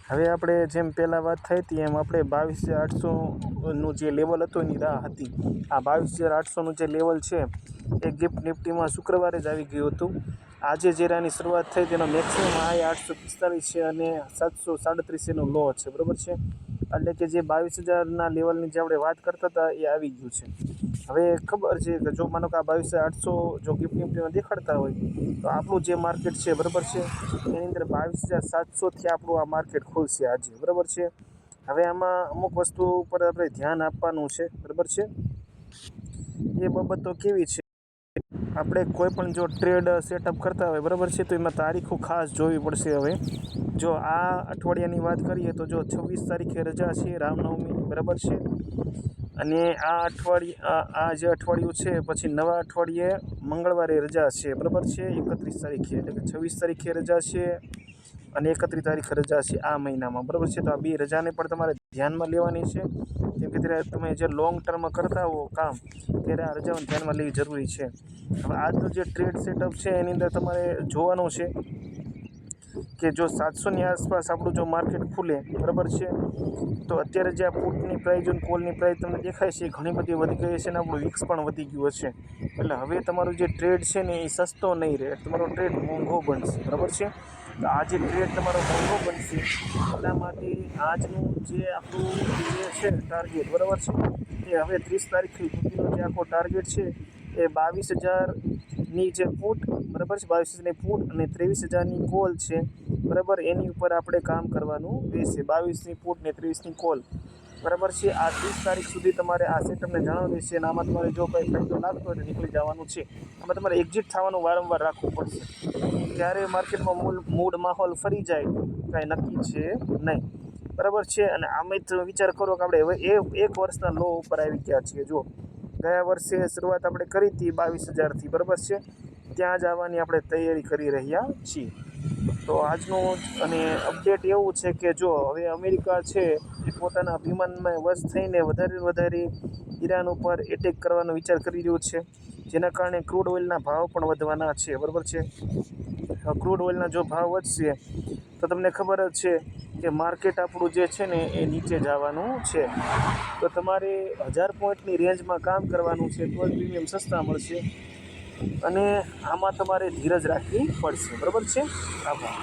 હવે આપણે જેમ પહેલાં વાત થઈ હતી એમ આપણે 22,800નું જે લેવલ હતું એની રાહ હતી. આ 22,800નું જે લેવલ છે એ ગિફ્ટ નિફ્ટીમાં શુક્રવારે જ આવી ગયું હતું. આજે જે રાની શરૂઆત થઈ તેનો મેક્સિમમ હાઈ 845 છે અને 737 એનો લો છે, બરાબર છે. એટલે કે જે 22,000ના લેવલની જે આપણે વાત કરતા હતા એ આવી ગયું છે. હવે ખબર છે કે જો માનો કે આ 22,800 જો ગિફ્ટ નિફ્ટીમાં દેખાડતા હોય તો આપણું જે માર્કેટ છે, બરાબર છે, એની અંદર 22,700થી આપણું આ માર્કેટ ખુલશે આજે, બરાબર છે. હવે આમાં અમુક વસ્તુ ઉપર આપણે ધ્યાન આપવાનું છે, બરાબર છે. એ બાબતો કેવી છે, આપણે કોઈ પણ જો ટ્રેડ સેટઅપ કરતા હોય, બરાબર છે, તો એમાં તારીખો ખાસ જોવી પડશે. હવે જો આ અઠવાડિયાની વાત કરીએ તો જો 26 તારીખે રજા છે રામનવમીની, બરાબર છે. અને આ જે અઠવાડિયું છે પછી નવા અઠવાડિયે મંગળવારે રજા છે, બરાબર છે, 31 તારીખે. એટલે કે 26 તારીખે રજા છે અને 31 તારીખે રજા છે આ મહિનામાં, બરાબર છે. તો આ બે રજાને પણ તમારે ધ્યાનમાં લેવાની છે, કેમ કે ત્યારે તમે જે લોંગ ટર્મ કરતા હો કામ ત્યારે આ રજાઓને ધ્યાનમાં લેવી જરૂરી છે. હવે આજનું જે ટ્રેડ સેટઅપ છે એની અંદર તમારે જોવાનું છે કે જો 700ની આસપાસ આપણું જો માર્કેટ ખુલે, બરાબર છે, તો અત્યારે જે આ પુટની પ્રાઇસ અને કોલની પ્રાઇસ તમને દેખાય છે એ ઘણી બધી વધી ગઈ છે અને આપણું વિક્સ પણ વધી ગયું છે. એટલે હવે તમારું જે ટ્રેડ છે ને એ સસ્તો નહીં રહે, તમારો ટ્રેડ મોંઘો બનશે, બરાબર છે. તો આ જે ટ્રેડ તમારો મોંઘો બનશે એટલા માટે આજનું જે આપણું જે છે ટાર્ગેટ, બરાબર છે, એ હવે 30 તારીખ સુધીનો જે આખો ટાર્ગેટ છે એ 22,000ની જે પુટ, બરાબર છે, 22,000ની પુટ અને 23,000ની કોલ છે, બરાબર. એની ઉપર આપણે કામ કરવાનું રહેશે. 22ની પુટ ને 23ની કોલ, બરાબર છે. આ 30 તારીખ સુધી તમારે આ સેટઅપને જાણવું રહેશે અને આમાં તમારે જો કંઈ ફાયદો લાગતો હોય તો નીકળી જવાનું છે. આમાં તમારે એક્ઝિટ થવાનું વારંવાર રાખવું પડશે. ત્યારે માર્કેટમાં મૂડ માહોલ ફરી જાય કાંઈ નક્કી છે નહીં, બરાબર છે. અને આમે જ વિચાર કરો કે આપણે હવે એક વર્ષના લો ઉપર આવી ગયા છીએ. જો ગયા વર્ષે શરૂઆત આપણે કરી હતી 22,000થી, બરાબર છે, ત્યાં જ આવવાની આપણે તૈયારી કરી રહ્યા છીએ. તો આજનું અને અપડેટ એવું છે કે જો હવે અમેરિકા છે એ પોતાના અભિમાનમાં વશ થઈને વધારે ઈરાન ઉપર એટેક કરવાનો વિચાર કરી રહ્યું છે, જેના કારણે ક્રૂડ ઓઇલના ભાવ પણ વધવાના છે, બરાબર છે. ક્રૂડ ઓઇલના જો ભાવ વધશે તો તમને ખબર જ છે કે માર્કેટ આપણું જે છે ને એ નીચે જવાનું છે. તો તમારે 1000 પોઈન્ટની રેન્જમાં કામ કરવાનું છે તો જ પ્રીમિયમ સસ્તા મળશે અને આમાં તમારે ધીરજ રાખવી પડશે, બરાબર છે. આભાર.